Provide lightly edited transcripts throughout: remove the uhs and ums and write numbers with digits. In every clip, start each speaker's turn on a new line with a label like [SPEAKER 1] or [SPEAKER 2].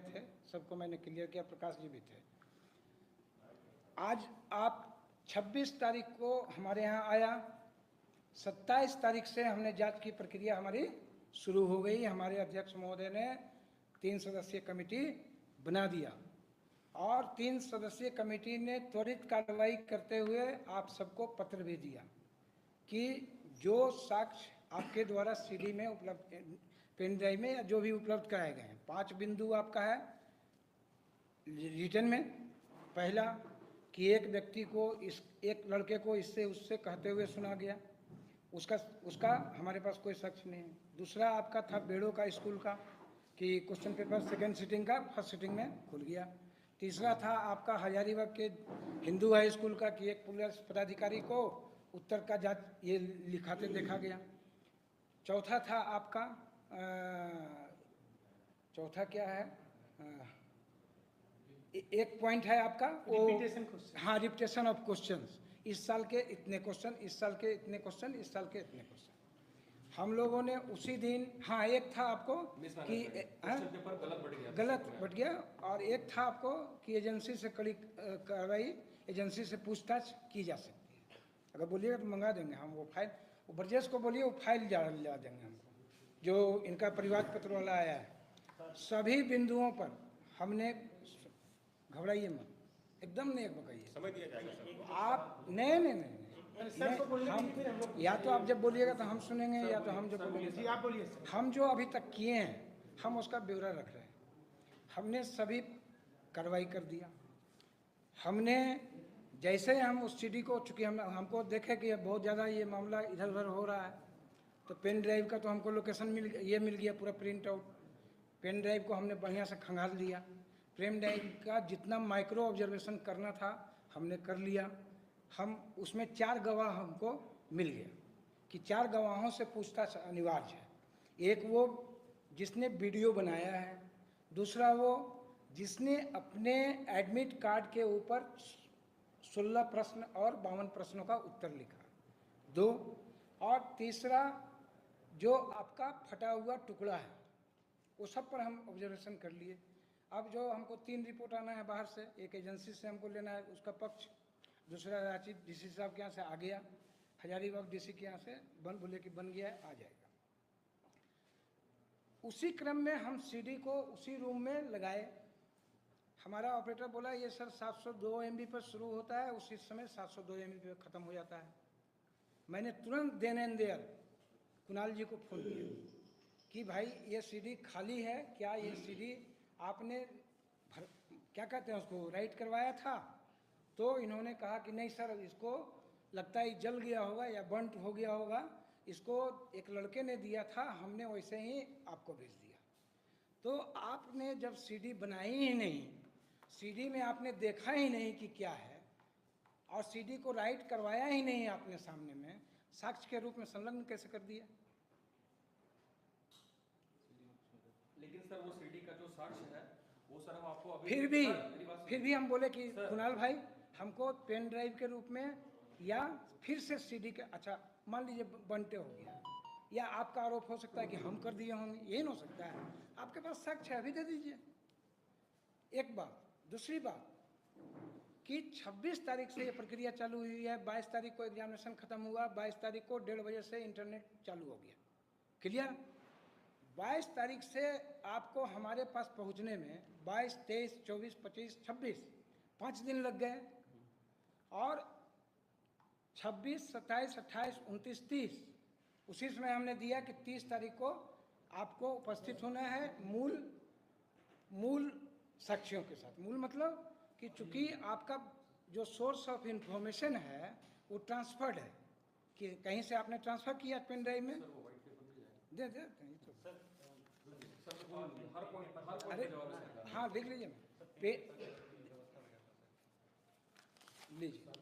[SPEAKER 1] आए थे, सबको मैंने क्लियर किया, प्रकाश जी भी थे। आज आप 26 तारीख को हमारे यहाँ आया, 27 तारीख से हमने जांच की प्रक्रिया हमारी शुरू हो गई। हमारे अध्यक्ष महोदय ने 3 सदस्यीय कमेटी बना दिया और 3 सदस्यीय कमेटी ने त्वरित कार्रवाई करते हुए आप सबको पत्र भी दिया कि जो साक्ष्य आपके द्वारा सीडी में उपलब्ध, पेन ड्राइव में या जो भी उपलब्ध कराए गए हैं, 5 बिंदु आपका है रिटर्न में। पहला कि एक व्यक्ति को, एक लड़के को इससे उससे कहते हुए सुना गया, उसका हमारे पास कोई साक्ष्य नहीं है। दूसरा आपका था बेड़ो का स्कूल का कि क्वेश्चन पेपर सेकेंड सिटिंग का फर्स्ट सिटिंग में खुल गया। तीसरा था आपका हजारीबाग के हिंदू हाई स्कूल का कि एक पुलिस पदाधिकारी को उत्तर का जांच ये लिखाते देखा गया। चौथा था आपका चौथा क्या है, एक पॉइंट है आपका वो, हाँ, रिपीटेशन ऑफ क्वेश्चंस। इस साल के इतने क्वेश्चन, इस साल के इतने क्वेश्चन, इस साल के इतने क्वेश्चन। हम लोगों ने उसी दिन, हाँ, एक था आपको कि गलत बट गया, और एक था आपको कि एजेंसी से कड़ी कार्रवाई, एजेंसी से पूछताछ की जा सकती है। अगर बोलिएगा तो मंगा देंगे हम वो फाइल, वो ब्रजेश को बोलिए वो फाइल ला देंगे हमको, जो इनका परिवार पत्र वाला आया है। सभी बिंदुओं पर हमने, घबराइए मत, एकदम नहीं बकाइए,
[SPEAKER 2] समय दिया जाएगा सर।
[SPEAKER 1] आप नहीं हम, या तो आप जब बोलिएगा तो हम सुनेंगे, या तो हम जो बोलेंगे।
[SPEAKER 3] जी आप बोलिए सर।
[SPEAKER 1] हम जो अभी तक किए हैं हम उसका ब्यौरा रख रहे हैं। हमने सभी कार्रवाई कर दिया। हमने जैसे हम उस सीडी को, चूँकि हमको देखे कि बहुत ज़्यादा ये मामला इधर उधर हो रहा है, तो पेन ड्राइव का तो हमको लोकेशन मिल गया पूरा प्रिंट आउट। पेन ड्राइव को हमने बढ़िया से खंगाल दिया। पेन ड्राइव का जितना माइक्रो ऑब्जर्वेशन करना था हमने कर लिया। हम उसमें 4 गवाह हमको मिल गया कि 4 गवाहों से पूछताछ अनिवार्य है। एक वो जिसने वीडियो बनाया है, दूसरा वो जिसने अपने एडमिट कार्ड के ऊपर 16 प्रश्न और 52 प्रश्नों का उत्तर लिखा, 2, और तीसरा जो आपका फटा हुआ टुकड़ा है, वो सब पर हम ऑब्जर्वेशन कर लिए। अब जो हमको 3 रिपोर्ट आना है बाहर से, एक एजेंसी से हमको लेना है उसका पक्ष, दूसरा रांची डीसी साहब के यहाँ से आ गया, हजारीबाग डीसी के यहाँ से बोले कि बन गया है, आ जाएगा। उसी क्रम में हम सीडी को उसी रूम में लगाए। हमारा ऑपरेटर बोला ये सर 702 MB पर शुरू होता है, उसी समय 702 MB पर ख़त्म हो जाता है। मैंने तुरंत देन एंड देयर कुणाल जी को फ़ोन किया कि भाई ये सीडी खाली है क्या, ये सीडी आपने क्या कहते हैं उसको राइट करवाया था? तो इन्होंने कहा कि नहीं सर, इसको लगता है जल गया होगा या बंट हो गया होगा, इसको एक लड़के ने दिया था, हमने वैसे ही आपको भेज दिया। तो आपने जब सीडी बनाई ही नहीं, सीडी में आपने देखा ही नहीं कि क्या है, और सीडी को राइट करवाया ही नहीं आपने सामने में, साक्ष्य के रूप में संलग्न कैसे कर दिया?
[SPEAKER 4] लेकिन सर वो सीडी का जो साक्ष्य है वो सर हम आपको अभी
[SPEAKER 1] फिर भी हम बोले कि कुणाल भाई हमको पेन ड्राइव के रूप में या फिर से सीडी के, अच्छा मान लीजिए बंटे हो गया, या आपका आरोप हो सकता है कि हम कर दिए होंगे, ये नहीं हो सकता है। आपके पास साक्ष्य अभी दे दीजिए। एक बात। दूसरी बात कि 26 तारीख से ये प्रक्रिया चालू हुई है, 22 तारीख को एग्जामिनेशन खत्म हुआ, 22 तारीख को 1:30 बजे से इंटरनेट चालू हो गया। क्लियर? 22 तारीख से आपको हमारे पास पहुंचने में 22, 23, 24, 25, 26 5 दिन लग गए, और 26, 27, 28, 29, 30 उसी समय हमने दिया कि 30 तारीख को आपको उपस्थित होना है मूल साक्ष्यों के साथ। मूल मतलब कि चूंकि आपका जो सोर्स ऑफ इंफॉर्मेशन है वो ट्रांसफर्ड है, कि कहीं से आपने ट्रांसफ़र किया पेन ड्राइव में, दे कहीं तो अरे हाँ देख लीजिए, लीजिए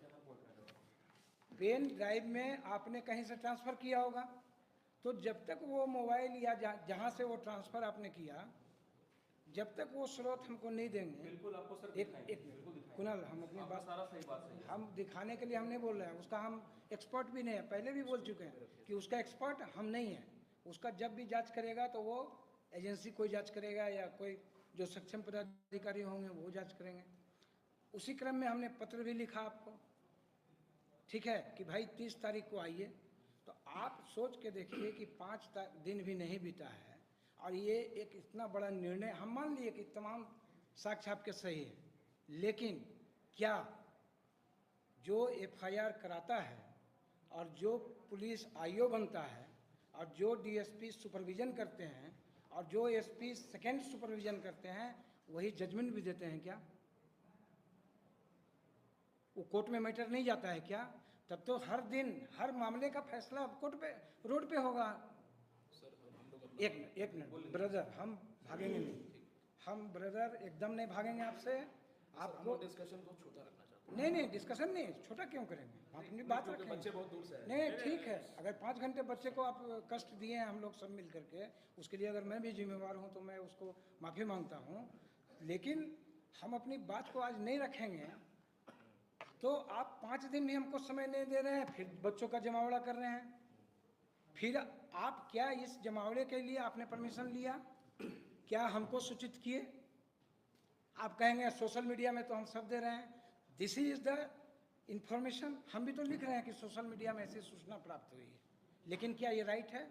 [SPEAKER 1] पेन ड्राइव में आपने कहीं से ट्रांसफ़र किया होगा, तो जब तक वो मोबाइल या जहाँ से वो ट्रांसफ़र आपने किया, जब तक वो स्रोत हमको नहीं देंगे।
[SPEAKER 4] बिल्कुल आपको सर
[SPEAKER 1] एक कुणाल, हम अपनी बात,
[SPEAKER 4] सारा सही बात सही है।
[SPEAKER 1] हम दिखाने के लिए हम नहीं बोल रहे हैं, उसका हम एक्सपर्ट भी नहीं है, पहले भी बोल चुके हैं कि उसका एक्सपर्ट हम नहीं है। उसका जब भी जांच करेगा तो वो एजेंसी कोई जांच करेगा या कोई जो सक्षम पदाधिकारी होंगे वो जांच करेंगे। उसी क्रम में हमने पत्र भी लिखा आपको, ठीक है, कि भाई 30 तारीख को आइए। तो आप सोच के देखिए कि 5 दिन भी नहीं बीता है और ये एक इतना बड़ा निर्णय, हम मान लिए कि तमाम साक्ष्य आपके सही है, लेकिन क्या जो एफआईआर कराता है और जो पुलिस आईओ बनता है और जो डीएसपी सुपरविजन करते हैं और जो एसपी सेकेंड सुपरविजन करते हैं वही जजमेंट भी देते हैं क्या? वो कोर्ट में मैटर नहीं जाता है क्या? तब तो हर दिन हर मामले का फैसला कोर्ट पे, रोड पे होगा। एक मिनट ब्रदर, हम भागेंगे नहीं, हम ब्रदर एकदम नहीं भागेंगे आपसे। आपको
[SPEAKER 2] डिस्कशन को छोटा रखना चाहते
[SPEAKER 1] नहीं, डिस्कशन नहीं, छोटा क्यों करेंगे, हम अपनी बात रखेंगे।
[SPEAKER 2] बच्चे बहुत दूर से आए।
[SPEAKER 1] नहीं, ठीक है, अगर 5 घंटे बच्चे को आप कष्ट दिए हैं हम लोग सब मिल करके, उसके लिए अगर मैं भी जिम्मेवार हूँ तो मैं उसको माफ़ी मांगता हूँ, लेकिन हम अपनी बात को आज नहीं रखेंगे तो आप 5 दिन भी हमको समय नहीं दे रहे हैं, फिर बच्चों का जमावड़ा कर रहे हैं। फिर आप क्या इस जमावड़े के लिए आपने परमिशन लिया? क्या हमको सूचित किए? आप कहेंगे सोशल मीडिया में तो हम सब दे रहे हैं, दिस इज द इंफॉर्मेशन। हम भी तो लिख रहे हैं कि सोशल मीडिया में ऐसी सूचना प्राप्त हुई है, लेकिन क्या ये राइट है?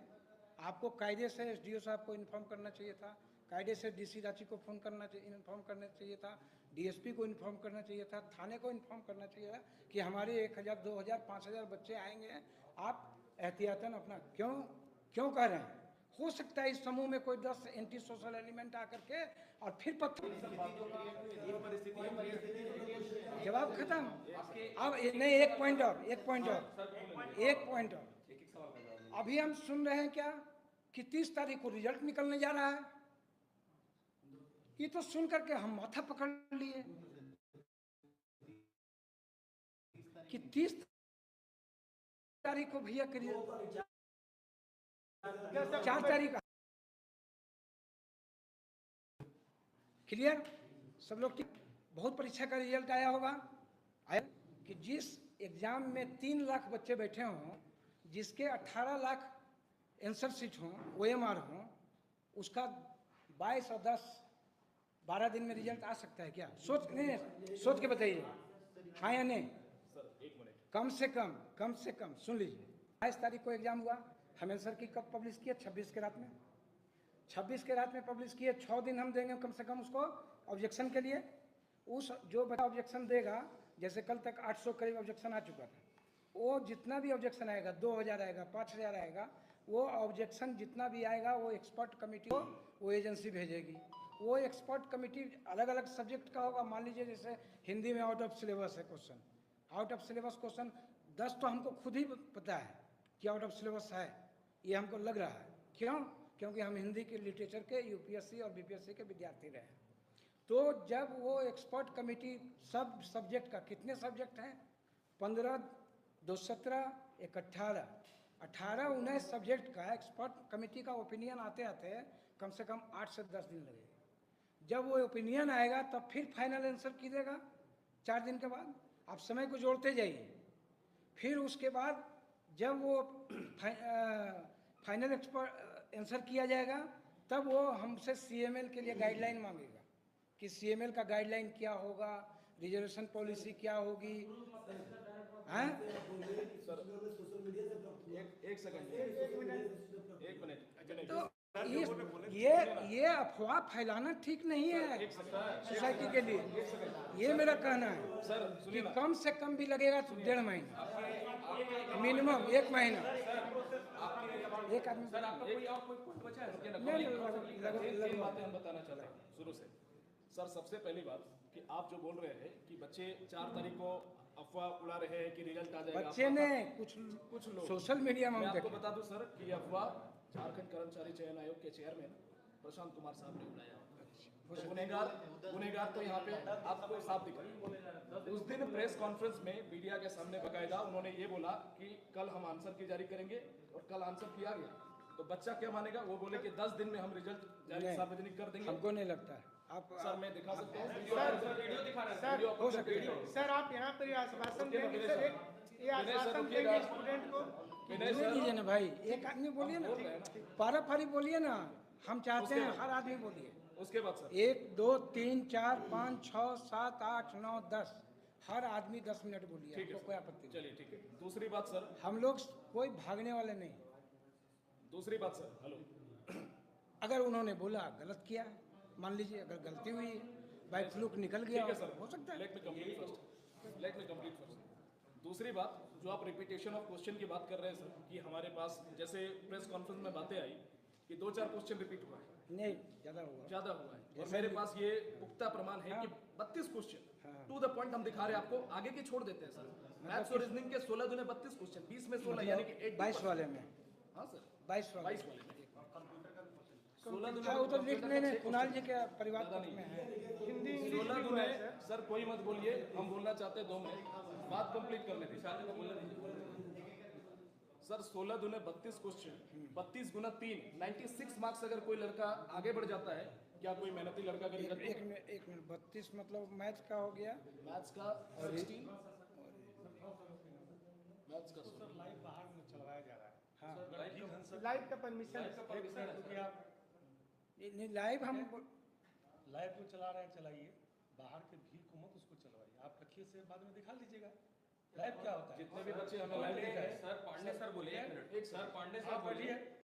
[SPEAKER 1] आपको कायदे से एसडीओ साहब को इन्फॉर्म करना चाहिए था, कायदे से डीसी रांची को फोन करना चाहिए, इन्फॉर्म करना चाहिए था, डीएसपी को इन्फॉर्म करना चाहिए था, थाने को इन्फॉर्म करना चाहिए था कि हमारे 1000, 2000, 5000 बच्चे आएंगे, आप एहतियातन अपना क्यों कह रहे हैं? हो सकता है इस समूह में कोई 10 एंटी सोशल एलिमेंट आकर के और फिर जवाब खत्म। अब नहीं, एक पॉइंट और अभी हम सुन रहे हैं क्या कि 30 तारीख को रिजल्ट निकलने जा रहा है। ये तो सुन करके हम माथा पकड़ लिए कि 30 तारीख को भैया करिए, 4 तारीख क्लियर सब लोग। बहुत परीक्षा का रिजल्ट आया होगा, आया कि जिस एग्जाम में 3 लाख बच्चे बैठे हों, जिसके 18 लाख आंसर शीट हों, ओएमआर हों, उसका 22 और 10, 12 दिन में रिजल्ट आ सकता है क्या? सोच के बताइए, हाँ या नहीं? कम से कम सुन लीजिए, 22 तारीख को एग्जाम हुआ, हम आंसर की कब पब्लिश किए? 26 के रात में, 26 के रात में पब्लिश किए। 6 दिन हम देंगे कम से कम उसको ऑब्जेक्शन के लिए। उस जो बच्चा ऑब्जेक्शन देगा, जैसे कल तक 800 करीब ऑब्जेक्शन आ चुका था, वो जितना भी ऑब्जेक्शन आएगा, 2000 आएगा, 5000 आएगा, वो ऑब्जेक्शन जितना भी आएगा वो एक्सपर्ट कमेटी को वो एजेंसी भेजेगी। वो एक्सपर्ट कमेटी अलग अलग सब्जेक्ट का होगा। मान लीजिए जैसे हिंदी में आउट ऑफ सिलेबस है question, out of syllabus question 10 तो हमको खुद ही पता है कि आउट ऑफ सिलेबस है, ये हमको लग रहा है। क्यों? क्योंकि हम हिंदी के लिटरेचर के यूपीएससी और बीपीएससी के विद्यार्थी रहे। तो जब वो एक्सपर्ट कमेटी सब सब्जेक्ट का, कितने सब्जेक्ट हैं? 15, 2, 17, 1, 18, 19 सब्जेक्ट का एक्सपर्ट कमेटी का ओपिनियन आते आते कम से कम 8 से 10 दिन लगेगा। जब वो ओपिनियन आएगा तब फिर फाइनल आंसर कीजिएगा 4 दिन के बाद। आप समय को जोड़ते जाइए। फिर उसके बाद जब वो फाइनल आंसर किया जाएगा तब वो हमसे सीएमएल के लिए गाइडलाइन मांगेगा कि सीएमएल का गाइडलाइन क्या होगा, रिजर्वेशन पॉलिसी क्या होगी। हैं?
[SPEAKER 2] एक सेकंड, एक मिनट।
[SPEAKER 1] तो ये अफवाह फैलाना ठीक नहीं है सोसाइटी के लिए। ये मेरा कहना है कि कम से कम भी लगेगा तो 1.5 महीना, मिनिमम 1 महीना। एक आदमी
[SPEAKER 2] बातें हम बताना चाहते हैं शुरू से। सर, सबसे पहली बात कि आप जो बोल रहे हैं कि बच्चे 4 तारीख को अफवाह उड़ा रहे हैं कि रिजल्ट आ जाएगा।
[SPEAKER 1] बच्चे ने कुछ लोग सोशल मीडिया में,
[SPEAKER 2] मैं आपको बता दूं सर कि अफवाह झारखंड कर्मचारी चयन आयोग के चेयरमैन प्रशांत कुमार साहब ने उड़ाया। तो गुनहगार तो यहाँ पे आपको साफ दिखा। उस दिन प्रेस कॉन्फ्रेंस में मीडिया के सामने बकायदा उन्होंने ये बोला कि कल हम आंसर की जारी करेंगे, और कल आंसर किया गया। तो बच्चा क्या मानेगा? वो बोले कि 10 दिन में हम रिजल्ट जारी सार्वजनिक कर देंगे।
[SPEAKER 1] हमको नहीं लगता है। आप
[SPEAKER 2] सर, मैं दिखा सकता हूँ,
[SPEAKER 4] वीडियो दिखा रहे हैं।
[SPEAKER 1] हो सकता है
[SPEAKER 3] सर, आप यहाँ पर आश्वासन देंगे सर, ये आश्वासन देंगे स्टूडेंट को?
[SPEAKER 1] दीजिए ना भाई, एक आदमी बोलिए ना, पारा पारी बोलिए ना, हम चाहते हैं हर आदमी बोलिए।
[SPEAKER 2] उसके बाद सर
[SPEAKER 1] 1 2 3 4 5 6 7 8 9 10 हर आदमी 10 मिनट बोलिए,
[SPEAKER 2] ठीक है
[SPEAKER 1] हमको कोई आपत्ति नहीं।
[SPEAKER 2] चलिए ठीक है। दूसरी बात सर,
[SPEAKER 1] हम लोग कोई भागने वाले नहीं।
[SPEAKER 2] दूसरी बात सर, हेलो,
[SPEAKER 1] अगर उन्होंने बोला गलत किया, मान लीजिए अगर गलती हुई बाई फ्लूक निकल गया
[SPEAKER 2] ठीक है सर,
[SPEAKER 1] हो सकता है।
[SPEAKER 2] Let me complete first. दूसरी बात, जो आप रिपीटेशन ऑफ क्वेश्चन की बात कर रहे हैं सर, कि हमारे पास जैसे प्रेस कॉन्फ्रेंस में बातें आई कि 2-4 क्वेश्चन रिपीट हुआ है,
[SPEAKER 1] नहीं ज़्यादा हुआ।
[SPEAKER 2] ज्यादा हुआ है, और मेरे पास ये पुख्ता प्रमाण है कि 32 क्वेश्चन टू द पॉइंट हम दिखा रहे हैं आपको, आगे के छोड़ देते हैं सर। मैथ्स और रीजनिंग के 16 दूने 32 क्वेश्चन, 20 में 16 यानी कि
[SPEAKER 1] 22 वाले में,
[SPEAKER 2] हाँ सर
[SPEAKER 1] 22 वाले
[SPEAKER 2] 22 वाले में 16 दूने
[SPEAKER 1] हाँ, वो तो लिख नहीं,
[SPEAKER 2] कंप्यूटर का
[SPEAKER 1] कुणाल जी के परिवार
[SPEAKER 2] ज़्यादा
[SPEAKER 1] पक्ष
[SPEAKER 2] नहीं
[SPEAKER 1] में है।
[SPEAKER 3] हिंदी इंग्लिश
[SPEAKER 2] 16
[SPEAKER 3] भी हुआ
[SPEAKER 2] दूने
[SPEAKER 3] है सर।
[SPEAKER 2] सर कोई मत बोलिए, हम बोलना चाहते हैं 2 मिनट, बात कंप्लीट करने दी सर। 16 दूने 32 क्वेश्चन, 32 गुना 3 96 मार्क्स। अगर कोई लड़का आगे बढ़ जाता है, क्या कोई मेहनती लड़का करेगा?
[SPEAKER 1] एक मिनट 32 मतलब मैथ्स का हो गया,
[SPEAKER 2] मैथ्स का 16, मैथ्स का
[SPEAKER 5] सर लाइव बाहर में चलवाया जा रहा है।
[SPEAKER 1] हाँ
[SPEAKER 3] लाइव का परमिशन है।
[SPEAKER 5] क्योंकि आप
[SPEAKER 1] नहीं लाइव हम
[SPEAKER 5] लाइव को चला रहे हैं, चलाइए, बाहर के भीड़ को मत उसको चलवाइए, आप रखिए से बाद में दिखा लीजिएगा लाइव क्या होता है।
[SPEAKER 2] जितने भी बच्चे हमें लाइव
[SPEAKER 4] सर पांडे सर बोले, एक सर पांडे सर
[SPEAKER 5] आप
[SPEAKER 4] बोलिए,
[SPEAKER 5] बैठिए,